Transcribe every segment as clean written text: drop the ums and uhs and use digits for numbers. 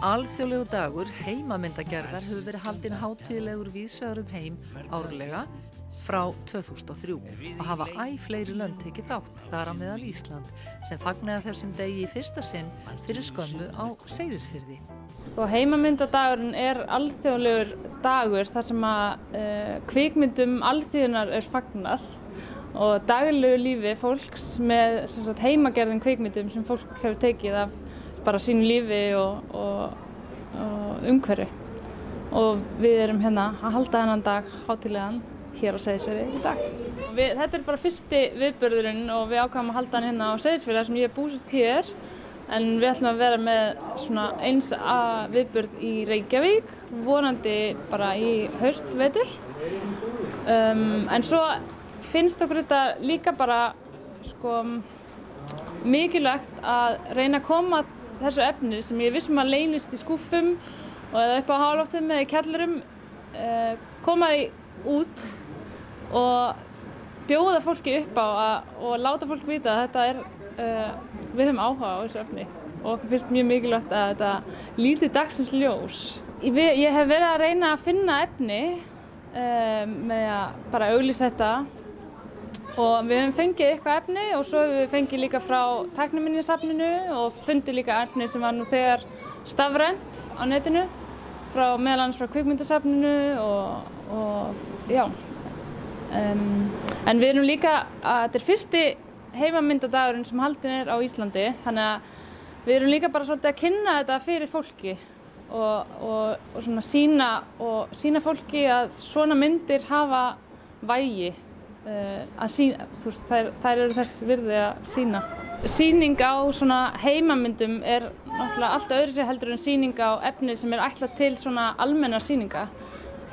Alþjóðlegur dagur heimamyndagerðar hefur verið haldinn hátíðlegur víðsvegar heim árlega frá 2003 og hafa æ fleiri lönd tekið þátt, þar á meðal Ísland, sem fagnaði þessum degi í fyrsta sinn fyrir skömmu á Seyðisfirði. Heimamyndadagurinn er alþjóðlegur dagur þar sem að kvikmyndum alþjóðunar er fagnað og daglegu lífi fólks með heimagerðum kvikmyndum sem fólk hefur tekið af bara sínu lífi og umhverfi. Og við erum hérna að halda þennan dag hátíðlegan hér á Seyðisfirði í dag. Þetta er bara fyrsti viðburðurinn og við ákváðum að halda hann hérna á Seyðisfirði þar sem ég er búsett hér. En við ætlum að vera með svona eins viðburð í Reykjavík, vonandi bara í haustvetur. En svo finnst okkur þetta líka bara mikilvægt að reyna að koma þessu efni sem ég vissum að leynist í skúffum og eða upp á háloftum eða í kjallarum, koma því út og bjóða fólki upp á og láta fólk vita að þetta við höfum áhuga á þessu efni og okkur finnst mjög mikilvægt að þetta líti dagsins ljós. Ég hef verið að reyna að finna efni með að bara auglýsa þetta og við höfum fengið eitthvað efni og svo höfum við fengið líka frá Tækniminjasafninu og fundið líka efni sem var nú þegar stafrænt á netinu, meðal annars frá Kvikmyndasafninu og já. En við erum líka að þetta er fyrsti heimamyndadagurinn sem haldinn er á Íslandi, þannig að við erum líka bara svolítið að kynna þetta fyrir fólki og svona sýna fólki að svona myndir hafa vægi. Þær eru þess virði að sýna. Sýning á svona heimamyndum er náttúrulega allt öðruvísi heldur en sýning á efni sem er ætlað til svona almennar sýninga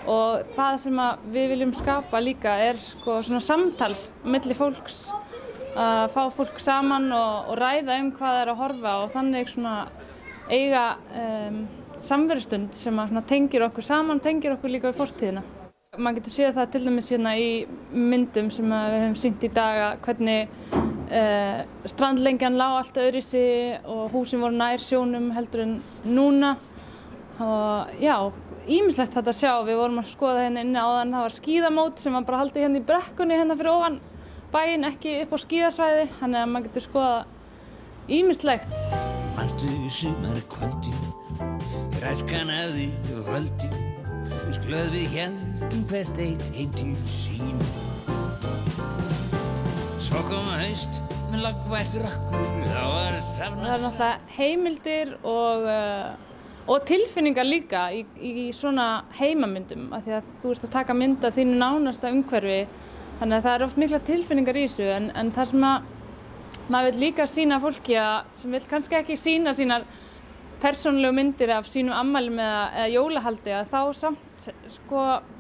og það sem við viljum skapa líka er svona samtal milli fólks, að fá fólk saman og ræða hvað það er að horfa og þannig svona eiga samverustund sem að tengir okkur saman, tengir okkur líka við fortíðina. Man getur séð það til dæmis hérna í myndum sem við höfum sýnt í dag hvernig strandlengjan lá allt öðruvísi og húsin voru nær sjónum heldur en núna. Og já, ýmislegt þetta að sjá. Við vorum að skoða hérna inni áðan, það var skíðamót sem var bara haldið hérna í brekkunni hérna fyrir ofan bæinn, ekki upp á skíðasvæði, þannig að maður getur skoða ýmislegt. Manstu sumarkvöldin, græskan af því völdin. Glöð við héldum hvert eitt heim til sín. Svo kom haust með lagvært rakkur, þá var safnað. Það er náttúrulega heimildir og tilfinningar líka í svona heimamyndum, af því að þú ert að taka mynd af þínu nánasta umhverfi, þannig að það er oft mikla tilfinningar í þessu, en það sem maður vill líka sýna fólki sem vill kannski ekki sýna sínar persónulegu myndir af sínum afmælum eða jólahaldi, að þá samt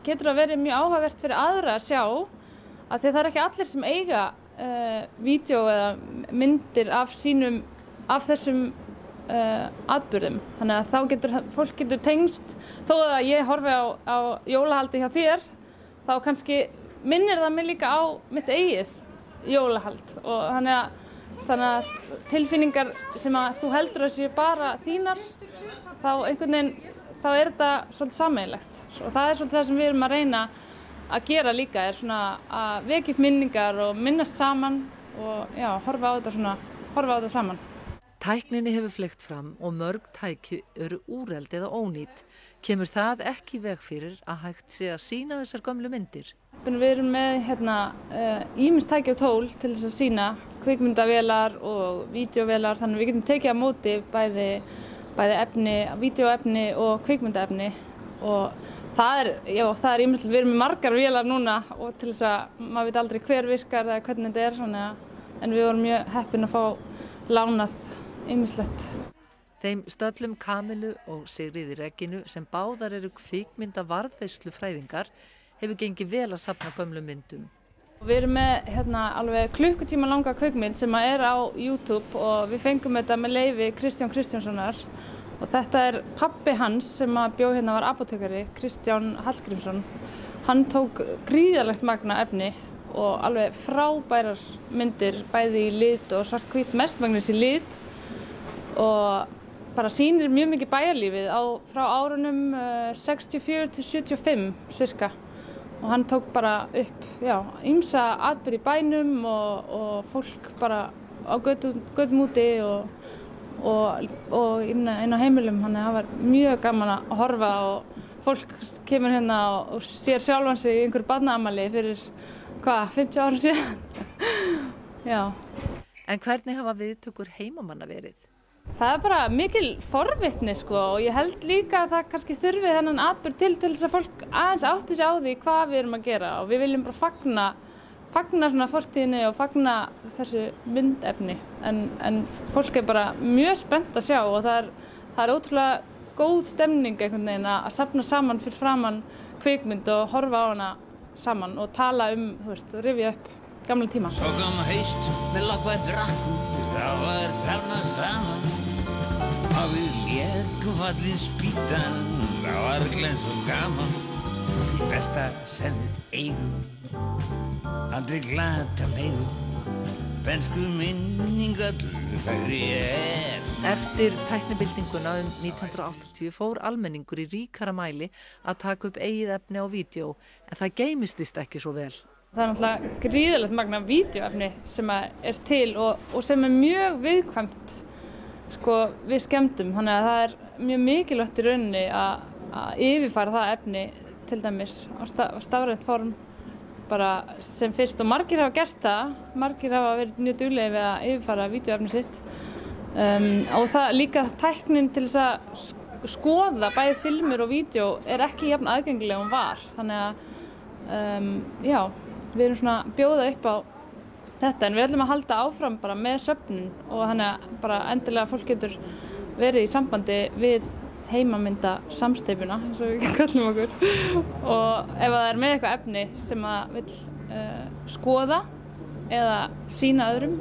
getur það verið mjög áhugavert fyrir aðra að sjá, af því að það er ekki allir sem eiga vídeó eða myndir af þessum atburðum. Þannig að þá fólk getur tengst, þó að ég horfi á jólahaldi hjá þér, þá kannski minnir það mig líka á mitt eigið jólahald og þannig að tilfinningar sem að þú heldur að séu bara þínar, þá einhvern veginn, þá er þetta svolítið sameiginlegt. Og það er svolítið það sem við erum að reyna að gera líka, er svona að vekja upp minningar og minnast saman og já, horfa á þetta saman. Tækninni hefur fleygt fram og mörg tæki eru úreld eða ónýt. Kemur það ekki í veg fyrir að hægt sé að sýna þessar gömlu myndir? Við erum með hérna ýmis tæki og tól til þess að sýna kvikmyndavélar og vídeóvélar, þannig að við getum tekið á móti bæði efni, vídeóefni og kvikmyndaefni og það er ýmislegt, við erum með margar vélar núna og til þess að maður veit aldrei hver virkar eða hvernig þetta er, en við vorum mjög heppin að fá lánað ýmislegt. Þeim Stöllum Kamilu og Sigríði Regínu sem báðar eru kvikmyndavarðveislufræðingar hefur gengið vel að safna gömlum myndum. Við erum með alveg klukkutíma langa kvikmynd sem er á YouTube og við fengum þetta með leyfi Kristján Kristjánssonar og þetta er pabbi hans sem bjó hérna, var apótekari, Kristján Hallgrímsson. Hann tók gríðarlegt magna efni og alveg frábærar myndir bæði í lit og svart-hvítt, mestmegnis í lit og bara sýnir mjög mikið bæjarlífið frá árunum 64 til 75 cirka og hann tók bara upp ýmsa atburði í bænum og fólk bara á götum úti og inn á heimilum, þannig að það var mjög gaman að horfa og fólk kemur hérna og sér sjálfan sig í einhverju barnaafmæli fyrir 50 árum síðan. Já. En hvernig hafa viðtökur heimamanna verið? Það bara mikil forvitni og ég held líka að það kannski þurfi þennan atburð til þess að fólk aðeins átti sig á því hvað við erum að gera og við viljum bara fagna svona fortíðinni og fagna þessu myndefni en fólk bara mjög spennt að sjá og það er ótrúlega góð stemning einhvern veginn að safna saman fyrir framan kvikmynd og horfa á hana saman og tala og rifja upp gamla tíma. Svo kom haust með lokkvært rakku, það var þarna saman og við lékum fallin spýtan, það var glens og gaman því besta sem við eigum, aldrei glata megum, bensku minning öllu færi Eftir tæknibyltinguna 1980 fór almenningur í ríkara mæli að taka upp eigið efni á vídeó, en það geymist víst ekki svo vel. Það er náttúrulega gríðarlegt magn af vídeóefni sem er til og sem er mjög viðkvæmt við skemmdum, þannig að það er mjög mikilvægt í rauninni að yfirfæra það efni til dæmis á stafrænt form bara sem fyrst og margir hafa gert það, margir hafa verið mjög duglegir við að yfirfæra vídeóefni sitt. Og það líka tæknin til þess að skoða bæði filmur og vídeo er ekki jafn aðgengileg og hún var, þannig að við erum svona að bjóða upp á þetta en við ætlum að halda áfram bara með söfnun og þannig að bara endilega fólk getur verið í sambandi við heimamynda samsteypuna eins og við kallum okkur og ef það er með eitthvað efni sem að vill skoða eða sýna öðrum,